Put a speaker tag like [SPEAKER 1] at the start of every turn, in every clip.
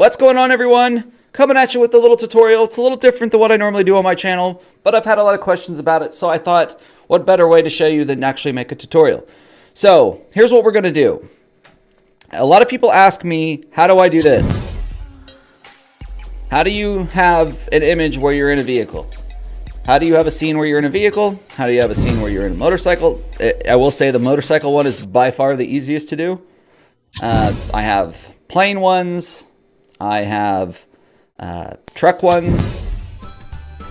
[SPEAKER 1] What's going on, everyone? Coming at you with a little tutorial. It's a little different than what I normally do on my channel, but I've had a lot of questions about it, so I thought, what better way to show you than actually make a tutorial? So here's what we're going to do. A lot of people ask me, how do I do this? How do you have an image where you're in a vehicle? How do you have a scene where you're in a vehicle? How do you have a scene where you're in a motorcycle? I will say the motorcycle one is by far the easiest to do. I have plane ones. I have truck ones.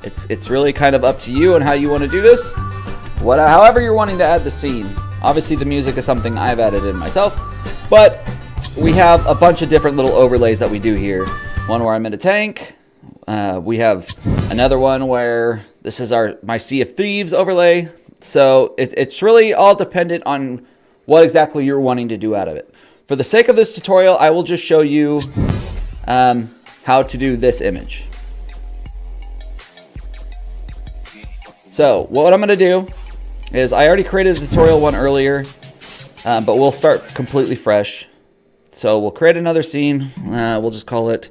[SPEAKER 1] It's really kind of up to you and how you want to do this. However you're wanting to add the scene. Obviously the music is something I've added in myself, but we have a bunch of different little overlays that we do here. One where I'm in a tank. We have another one where this is my Sea of Thieves overlay. So it's really all dependent on what exactly you're wanting to do out of it. For the sake of this tutorial, I will just show you how to do this image. So what I'm going to do is I already created a tutorial one earlier, but we'll start completely fresh. So we'll create another scene. We'll just call it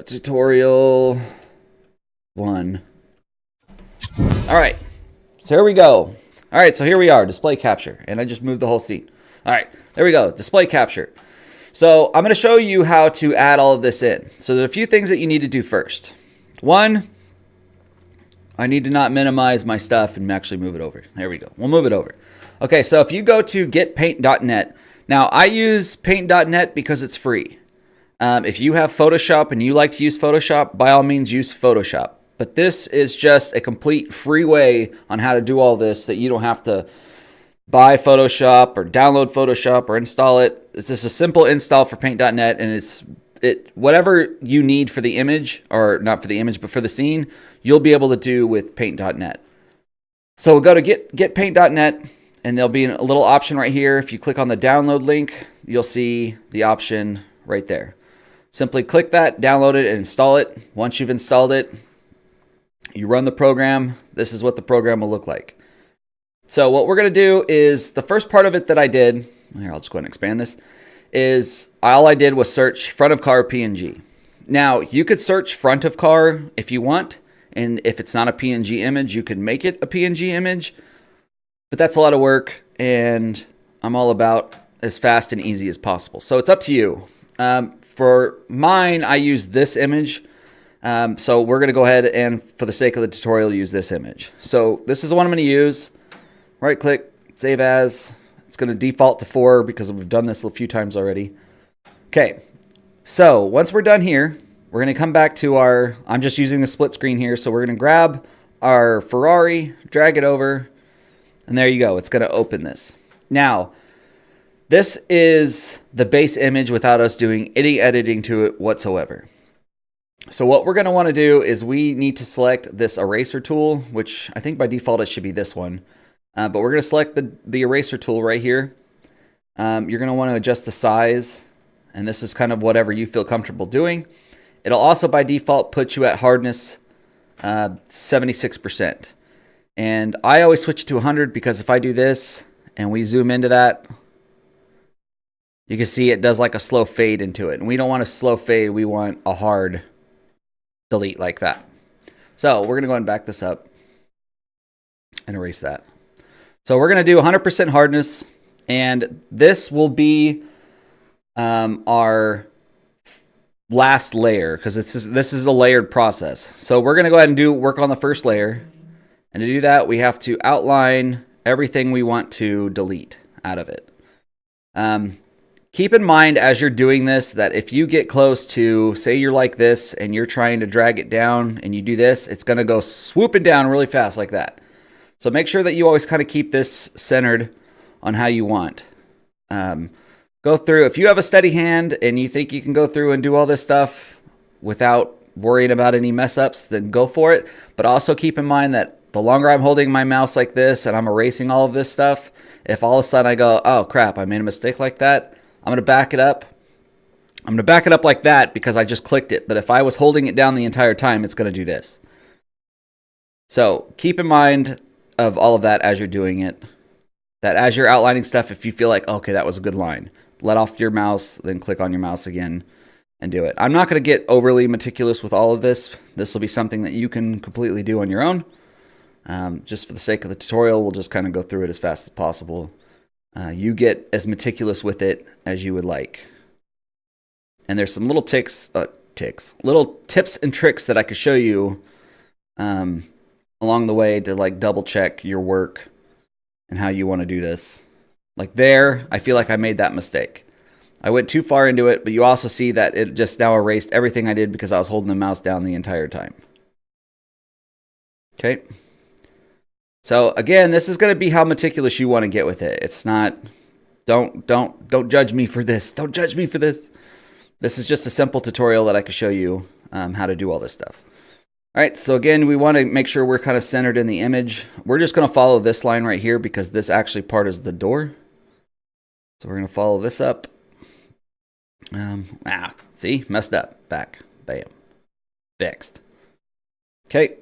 [SPEAKER 1] tutorial 1. All right, so here we go. All right, so here we are, display capture, and I just moved the whole scene. All right, there we go, display capture. So I'm going to show you how to add all of this in. So there's a few things that you need to do first. One, I need to not minimize my stuff and actually move it over. There we go, we'll move it over. Okay, so if you go to getpaint.net, now I use paint.net because it's free. If you have Photoshop and you like to use Photoshop, by all means use Photoshop. But this is just a complete free way on how to do all this that you don't have to buy Photoshop or download Photoshop or install it. It's just a simple install for paint.net, and whatever you need for the image, or not for the image, but for the scene, you'll be able to do with paint.net. So we'll go to getpaint.net, and there'll be a little option right here. If you click on the download link, you'll see the option right there. Simply click that, download it, and install it. Once you've installed it, you run the program. This is what the program will look like. So what we're going to do is, the first part of it that I did, here I'll just go ahead and expand this, is all I did was search front of car PNG. Now you could search front of car if you want, and if it's not a PNG image, you can make it a PNG image, but that's a lot of work, and I'm all about as fast and easy as possible. So it's up to you. For mine, I use this image. So we're going to go ahead and, for the sake of the tutorial, use this image. So this is the one I'm going to use. Right click, save as. It's going to default to 4 because we've done this a few times already. Okay, so once we're done here, we're going to come back to I'm just using the split screen here. So we're going to grab our Ferrari, drag it over, and there you go. It's going to open this. Now, this is the base image without us doing any editing to it whatsoever. So what we're going to want to do is we need to select this eraser tool, which I think by default it should be this one. But we're going to select the eraser tool right here. You're going to want to adjust the size, and this is kind of whatever you feel comfortable doing. It'll also by default put you at hardness 76%. And I always switch to 100 because if I do this and we zoom into that, you can see it does like a slow fade into it. And we don't want a slow fade, we want a hard delete like that. So we're going to go ahead and back this up and erase that. So we're going to do 100% hardness, and this will be our last layer because this is a layered process. So we're going to go ahead and work on the first layer, and to do that we have to outline everything we want to delete out of it. Keep in mind as you're doing this that if you get close to, say you're like this and you're trying to drag it down and you do this, it's going to go swooping down really fast like that. So make sure that you always kind of keep this centered on how you want. Go through, if you have a steady hand and you think you can go through and do all this stuff without worrying about any mess ups, then go for it. But also keep in mind that the longer I'm holding my mouse like this and I'm erasing all of this stuff, if all of a sudden I go, oh crap, I made a mistake like that, I'm going to back it up. I'm going to back it up like that because I just clicked it. But if I was holding it down the entire time, it's going to do this. So keep in mind of all of that as you're doing it. That as you're outlining stuff, if you feel like, okay, that was a good line, let off your mouse, then click on your mouse again and do it. I'm not going to get overly meticulous with all of this. This will be something that you can completely do on your own. Just for the sake of the tutorial, we'll just kind of go through it as fast as possible. You get as meticulous with it as you would like. And there's some little little tips and tricks that I could show you along the way to like double check your work and how you want to do this. Like there, I feel like I made that mistake. I went too far into it, but you also see that it just now erased everything I did because I was holding the mouse down the entire time. Okay. So again, this is going to be how meticulous you want to get with it. It's not, don't judge me for this. Don't judge me for this. This is just a simple tutorial that I can show you how to do all this stuff. All right, so again, we want to make sure we're kind of centered in the image. We're just going to follow this line right here because this actually part is the door. So we're going to follow this up. See, messed up. Back, bam, fixed. Okay,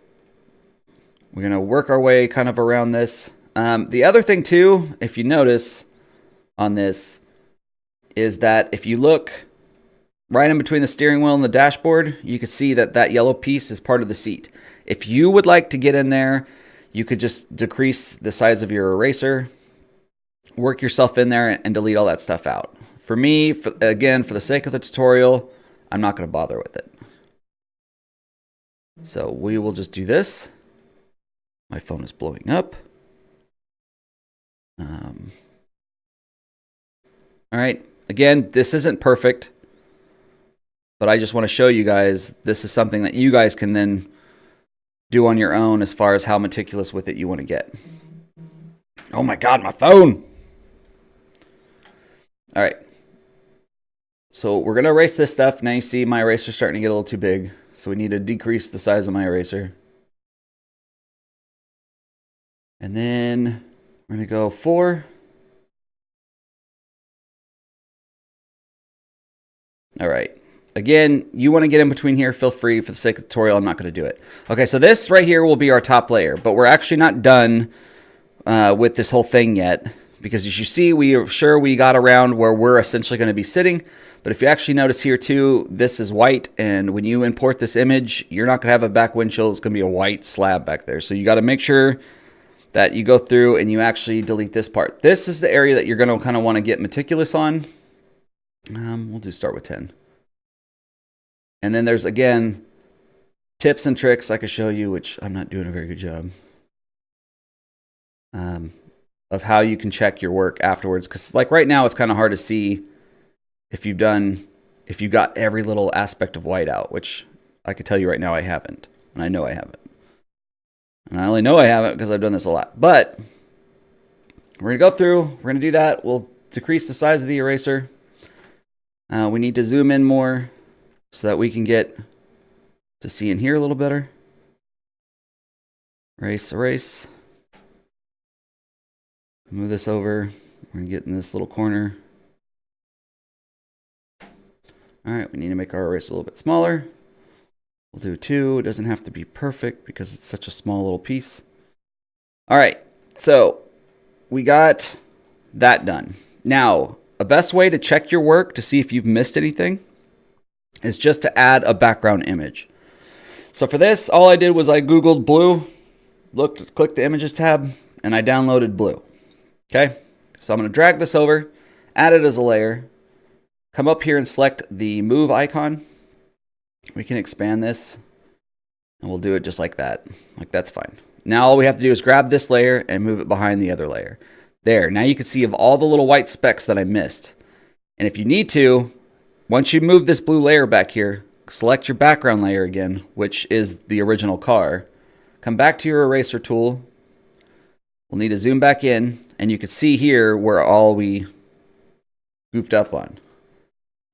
[SPEAKER 1] we're going to work our way kind of around this. The other thing too, if you notice on this, is that if you look right in between the steering wheel and the dashboard, you can see that that yellow piece is part of the seat. If you would like to get in there, you could just decrease the size of your eraser, work yourself in there, and delete all that stuff out. For me, again, for the sake of the tutorial, I'm not going to bother with it. So we will just do this. My phone is blowing up. All right. Again, this isn't perfect, but I just want to show you guys this is something that you guys can then do on your own as far as how meticulous with it you want to get. Oh my God, my phone. All right. So we're going to erase this stuff. Now you see my eraser starting to get a little too big. So we need to decrease the size of my eraser. And then we're going to go 4. All right. Again, you want to get in between here, feel free. For the sake of the tutorial, I'm not going to do it. Okay, so this right here will be our top layer, but we're actually not done with this whole thing yet, because as you see, we got around where we're essentially going to be sitting. But if you actually notice here too, this is white, and when you import this image, you're not going to have a back windshield. It's going to be a white slab back there. So you got to make sure that you go through and you actually delete this part. This is the area that you're going to kind of want to get meticulous on. We'll do start with 10. And then there's, again, tips and tricks I could show you, which I'm not doing a very good job, of how you can check your work afterwards. Because like right now, it's kind of hard to see if you got every little aspect of white out, which I could tell you right now I haven't. And I know I haven't. And I only know I haven't because I've done this a lot. But we're going to go through. We're going to do that. We'll decrease the size of the eraser. We need to zoom in more so that we can get to see in here a little better. Erase, erase. Move this over. We're going to get in this little corner. All right, we need to make our eraser a little bit smaller. We'll do 2. It doesn't have to be perfect because it's such a small little piece. All right, so we got that done. Now, a best way to check your work to see if you've missed anything is just to add a background image. So for this, all I did was I Googled blue, clicked the images tab, and I downloaded blue. Okay, so I'm going to drag this over, add it as a layer, come up here and select the move icon. We can expand this, and we'll do it just like that. Like that's fine. Now all we have to do is grab this layer and move it behind the other layer. There, now you can see of all the little white specks that I missed. And if you need to, once you move this blue layer back here, select your background layer again, which is the original car. Come back to your eraser tool. We'll need to zoom back in, and you can see here where all we goofed up on.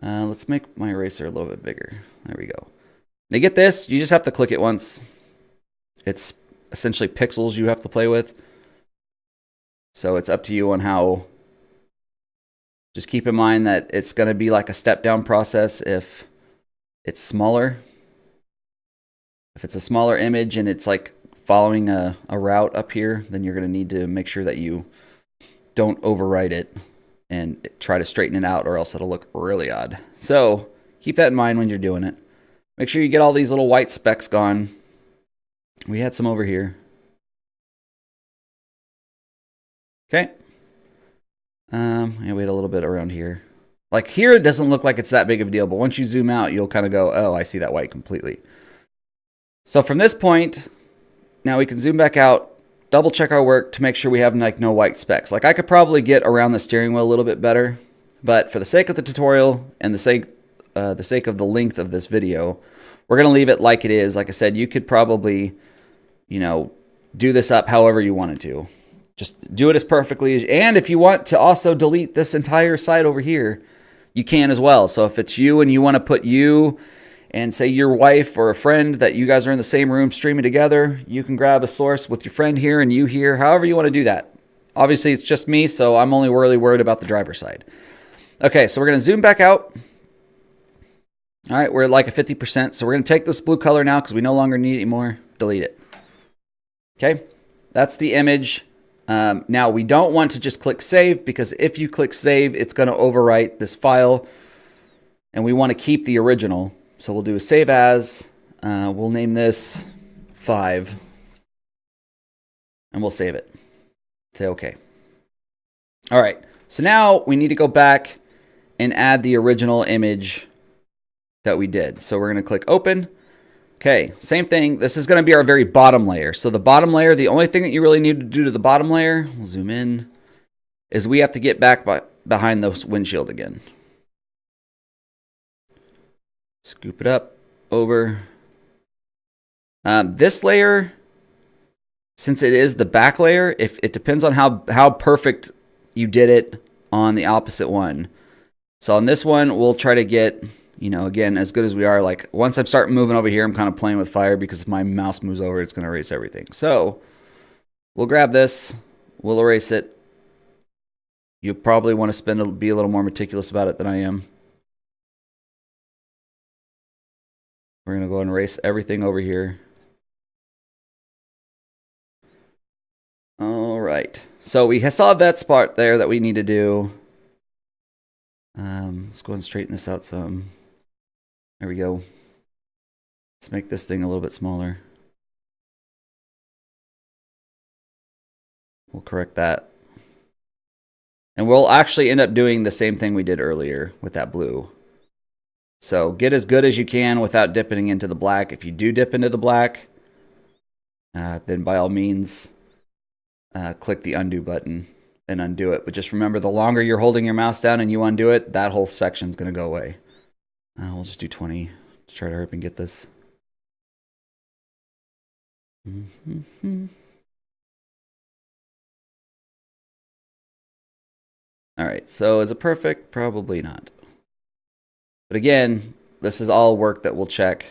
[SPEAKER 1] Let's make my eraser a little bit bigger. There we go. Now get this, you just have to click it once. It's essentially pixels you have to play with. So it's up to you on how. Just keep in mind that it's going to be like a step down process if it's smaller. If it's a smaller image and it's like following a route up here, then you're going to need to make sure that you don't overwrite it and try to straighten it out, or else it'll look really odd. So keep that in mind when you're doing it. Make sure you get all these little white specks gone. We had some over here. Okay. We had a little bit around here. Like here, it doesn't look like it's that big of a deal, but once you zoom out, you'll kind of go, oh, I see that white completely. So from this point, now we can zoom back out, double check our work to make sure we have like no white specks. Like I could probably get around the steering wheel a little bit better, but for the sake of the tutorial and the sake of the length of this video, we're going to leave it like it is. Like I said, you could probably, you know, do this up however you wanted to. Just do it as perfectly as, and if you want to also delete this entire side over here, you can as well. So if it's you and you want to put you and say your wife or a friend that you guys are in the same room streaming together, you can grab a source with your friend here and you here, however you want to do that. Obviously, it's just me, so I'm only really worried about the driver's side. Okay, so we're going to zoom back out. All right, we're at like a 50%. So we're going to take this blue color now because we no longer need it anymore. Delete it. Okay, that's the image. Now, we don't want to just click save, because if you click save, it's going to overwrite this file. And we want to keep the original. So we'll do a save as. We'll name this 5. And we'll save it. Say OK. All right, so now we need to go back and add the original image that we did. So we're going to click open. Okay, same thing. This is going to be our very bottom layer. So the bottom layer, the only thing that you really need to do to the bottom layer, we'll zoom in, is we have to get back behind the windshield again. Scoop it up, over. This layer, since it is the back layer, if it depends on how perfect you did it on the opposite one. So on this one, we'll try to get, you know, again, as good as we are. Like once I start moving over here, I'm kind of playing with fire, because if my mouse moves over, it's going to erase everything. So we'll grab this, we'll erase it. You probably want to be a little more meticulous about it than I am. We're going to go and erase everything over here. All right. So we still have that spot there that we need to do. Let's go and straighten this out some. There we go. Let's make this thing a little bit smaller. We'll correct that. And we'll actually end up doing the same thing we did earlier with that blue. So get as good as you can without dipping into the black. If you do dip into the black, then by all means, click the undo button and undo it. But just remember, the longer you're holding your mouse down and you undo it, that whole section's going to go away. We'll just do 20 to try to hurry up and get this. All right, so is it perfect? Probably not. But again, this is all work that we'll check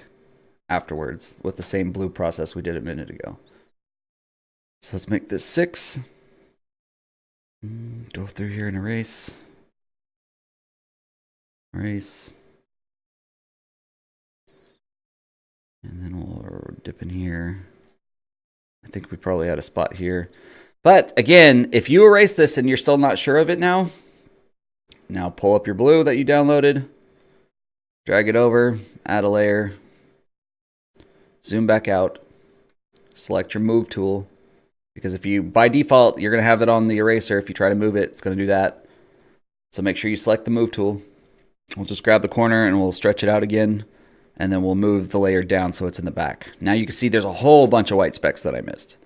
[SPEAKER 1] afterwards with the same blue process we did a minute ago. So let's make this 6. Go through here and erase. Erase. And then we'll dip in here. I think we probably had a spot here. But again, if you erase this and you're still not sure of it now pull up your blue that you downloaded, drag it over, add a layer, zoom back out, select your move tool. Because if you, by default, you're going to have it on the eraser. If you try to move it, it's going to do that. So make sure you select the move tool. We'll just grab the corner and we'll stretch it out again. And then we'll move the layer down so it's in the back. Now you can see there's a whole bunch of white specks that I missed.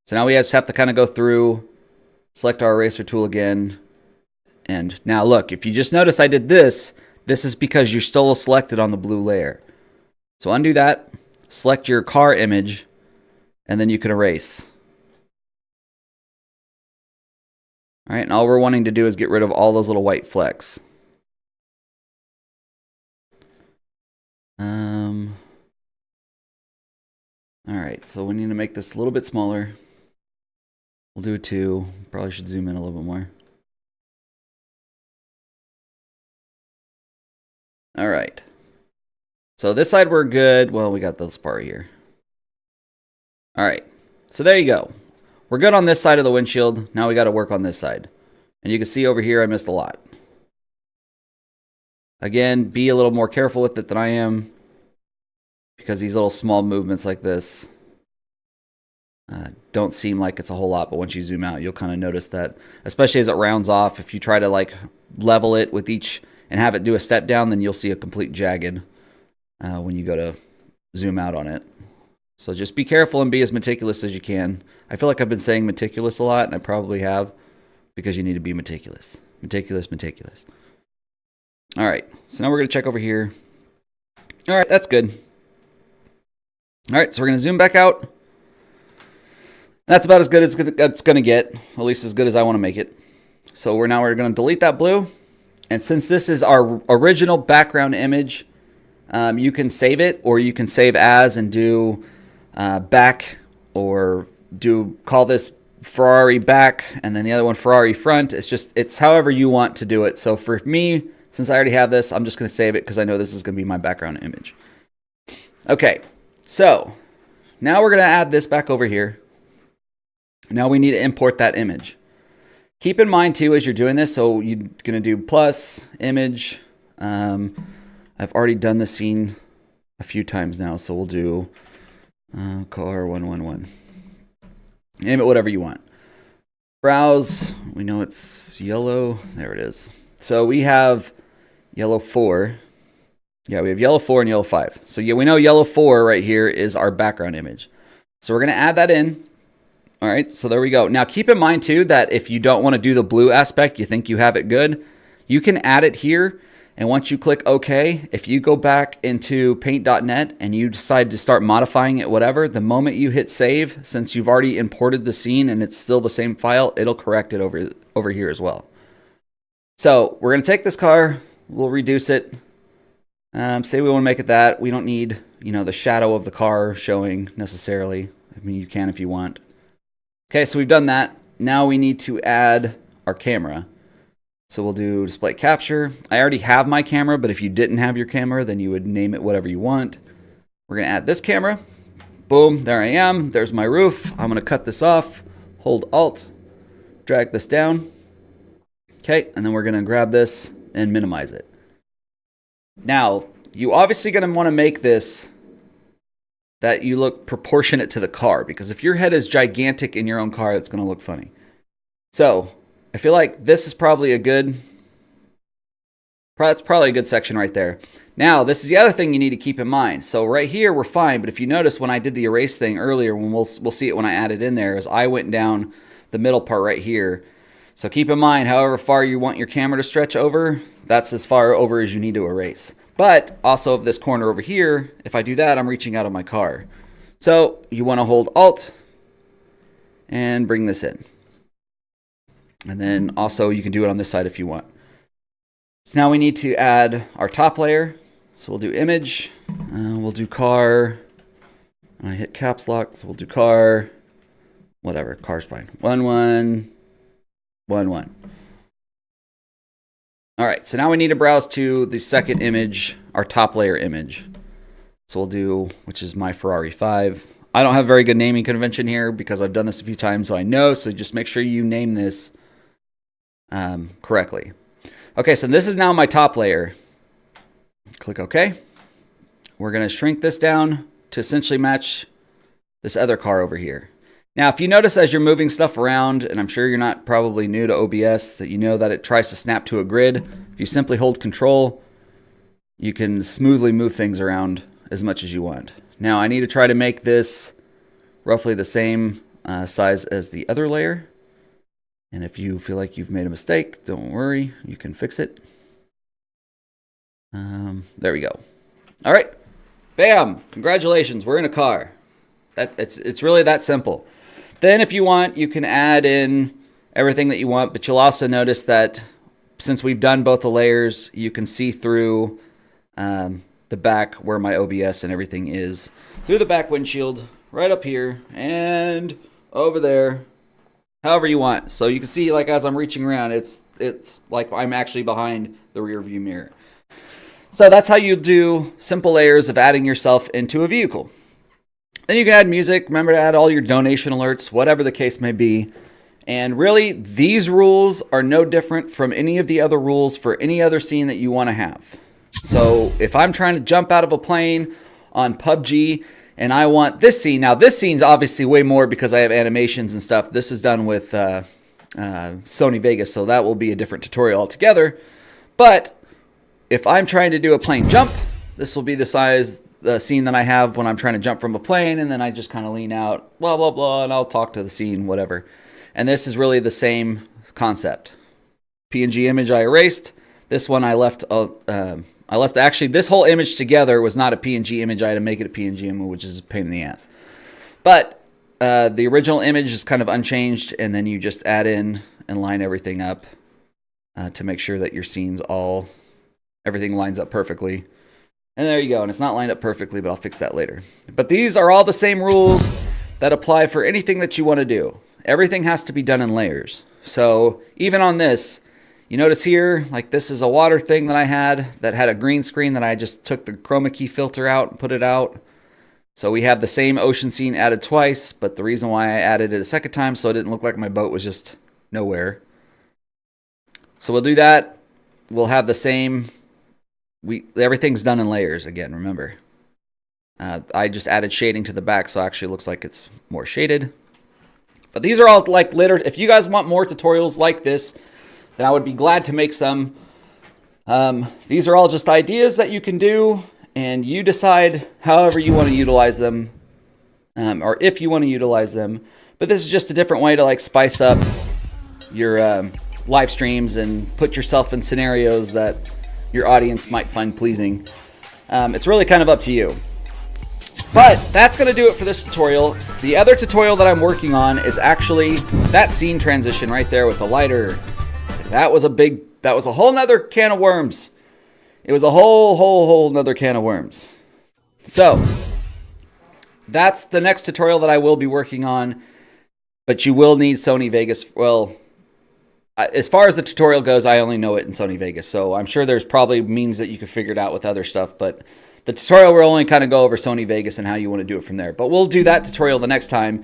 [SPEAKER 1] So now we just have to kind of go through, select our eraser tool again. And now look, if you just notice I did this, this is because you're still selected on the blue layer. So undo that, select your car image, and then you can erase. All right, and all we're wanting to do is get rid of all those little white flecks. All right, so we need to make this a little bit smaller. We'll do a 2. Probably should zoom in a little bit more. All right. So this side we're good. Well, we got this part here. All right, so there you go. We're good on this side of the windshield. Now we got to work on this side. And you can see over here I missed a lot. Again, be a little more careful with it than I am, because these little small movements like this don't seem like it's a whole lot, but once you zoom out, you'll kind of notice that, especially as it rounds off. If you try to like level it with each and have it do a step down, then you'll see a complete jagged when you go to zoom out on it. So just be careful and be as meticulous as you can. I feel like I've been saying meticulous a lot, and I probably have, because you need to be meticulous. Meticulous, meticulous. All right, so now we're going to check over here. All right, that's good. All right, so we're going to zoom back out. That's about as good as it's going to get, at least as good as I want to make it. So we're going to delete that blue. And since this is our original background image, you can save it, or you can save as and do back, or call this Ferrari back and then the other one Ferrari front. It's however you want to do it. So for me, since I already have this, I'm just going to save it because I know this is going to be my background image. Okay, so now we're going to add this back over here. Now we need to import that image. Keep in mind too, as you're doing this, so you're going to do plus image. I've already done the scene a few times now, so we'll do car 111. Name it whatever you want. Browse, we know it's yellow. There it is. So we have yellow 4. Yeah, we have yellow 4 and yellow 5. So yeah, we know yellow 4 right here is our background image. So we're going to add that in. All right, so there we go. Now keep in mind too that if you don't want to do the blue aspect, you think you have it good, you can add it here. And once you click OK, if you go back into paint.net and you decide to start modifying it, whatever, the moment you hit save, since you've already imported the scene and it's still the same file, it'll correct it over here as well. So we're going to take this car, we'll reduce it. Say we want to make it that. We don't need, the shadow of the car showing necessarily. I mean, you can if you want. Okay, so we've done that. Now we need to add our camera. So we'll do display capture. I already have my camera, but if you didn't have your camera, then you would name it whatever you want. We're going to add this camera. Boom, there I am. There's my roof. I'm going to cut this off. Hold Alt. Drag this down. Okay, and then we're going to grab this and minimize it. Now, you obviously going to want to make this that you look proportionate to the car, because if your head is gigantic in your own car, it's going to look funny. So I feel like this is probably that's probably a good section right there. Now, this is the other thing you need to keep in mind. So right here, we're fine. But if you notice when I did the erase thing earlier, when we'll see it when I add it in there, is I went down the middle part right here. So keep in mind, however far you want your camera to stretch over, that's as far over as you need to erase. But also this corner over here, if I do that, I'm reaching out of my car. So you want to hold Alt and bring this in. And then also you can do it on this side if you want. So now we need to add our top layer. So we'll do image, we'll do car, and I hit caps lock, so we'll do car, whatever, car's fine. 1111. All right, so now we need to browse to the second image, our top layer image. So we'll do, which is my Ferrari 5. I don't have very good naming convention here because I've done this a few times, so I know, so just make sure you name this correctly. Okay, so this is now my top layer. Click OK. We're going to shrink this down to essentially match this other car over here. Now, if you notice as you're moving stuff around, and I'm sure you're not probably new to OBS, that you know that it tries to snap to a grid. If you simply hold Control, you can smoothly move things around as much as you want. Now, I need to try to make this roughly the same size as the other layer. And if you feel like you've made a mistake, don't worry, you can fix it. There we go. All right, bam! Congratulations, we're in a car. It's really that simple. Then, if you want, you can add in everything that you want, but you'll also notice that since we've done both the layers, you can see through the back where my OBS and everything is through the back windshield, right up here and over there. However you want. So you can see, like, as I'm reaching around, it's like I'm actually behind the rear view mirror. So that's how you do simple layers of adding yourself into a vehicle. Then you can add music. Remember to add all your donation alerts, whatever the case may be. And really, these rules are no different from any of the other rules for any other scene that you want to have. So if I'm trying to jump out of a plane on PUBG and I want this scene, now this scene's obviously way more because I have animations and stuff. This is done with Sony Vegas, so that will be a different tutorial altogether. But if I'm trying to do a plane jump, this will be the scene that I have when I'm trying to jump from a plane, and then I just kind of lean out, blah, blah, blah, and I'll talk to the scene, whatever. And this is really the same concept. PNG image I erased. This one I left, actually, this whole image together was not a PNG image. I had to make it a PNG image, which is a pain in the ass. But the original image is kind of unchanged, and then you just add in and line everything up to make sure that your scenes everything lines up perfectly. And there you go. And it's not lined up perfectly, but I'll fix that later. But these are all the same rules that apply for anything that you want to do. Everything has to be done in layers. So even on this, you notice here, like this is a water thing that I had that had a green screen that I just took the chroma key filter out and put it out. So we have the same ocean scene added twice, but the reason why I added it a second time so it didn't look like my boat was just nowhere. So we'll do that. We'll have the same, everything's done in layers again, remember. I just added shading to the back so it actually looks like it's more shaded. But these are all like later. If you guys want more tutorials like this, then I would be glad to make some. These are all just ideas that you can do, and you decide however you want to utilize them, or if you want to utilize them. But this is just a different way to like spice up your live streams and put yourself in scenarios that your audience might find pleasing. It's really kind of up to you. But that's going to do it for this tutorial. The other tutorial that I'm working on is actually that scene transition right there with the lighter. That was a whole nother can of worms. It was a whole nother can of worms. So that's the next tutorial that I will be working on, but you will need Sony Vegas. Well, as far as the tutorial goes, I only know it in Sony Vegas. So I'm sure there's probably means that you could figure it out with other stuff, but the tutorial will only kind of go over Sony Vegas and how you want to do it from there. But we'll do that tutorial the next time.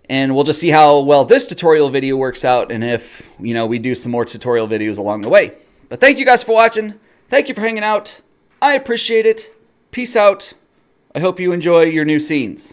[SPEAKER 1] And we'll just see how well this tutorial video works out and if, we do some more tutorial videos along the way. But thank you guys for watching. Thank you for hanging out. I appreciate it. Peace out. I hope you enjoy your new scenes.